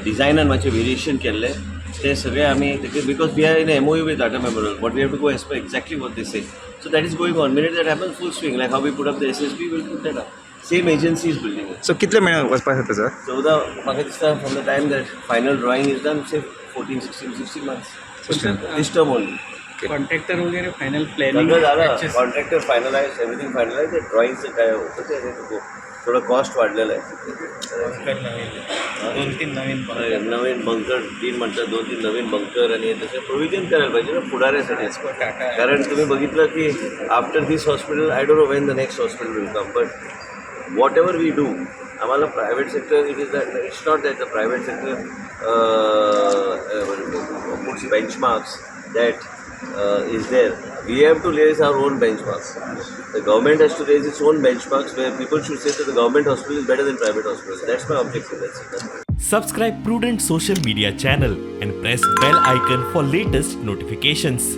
डिझायनान मातशें वेरिएशन केल्लें ते सगळे आमी because we are in MOU with Tata memorial but we have to go as per exactly what they say so that is going on minute that happen full swing like how we put up the SSB will put that up same agency is building so कितले म्हयने वचपाक जाता sir 14 म्हाका दिसता from the time that final drawing is done say 16 months this term only contractor वगैरे final planning सगळं झालं contractor finalise everything finalise ते ड्रॉइंगचं काय होतं ते थोडं कॉस्ट वाढलेलं आहे नवीन बंकर 3 म्हणतात 2-3 नवीन बंकर आणि तसं प्रोव्हिजन करायला पाहिजे ना पुढाऱ्यासाठी कारण तुम्ही बघितलं की after this hospital I don't know when the next hospital will come but whatever we do आम्हाला private sector it it's not that the private sector puts benchmarks that is there. We have to raise our own benchmarks. The government has to raise its own benchmarks where people should say that the government hospital is better than private hospitals. That's my objective. That's it. Subscribe Prudent social media channel and press bell icon for latest notifications.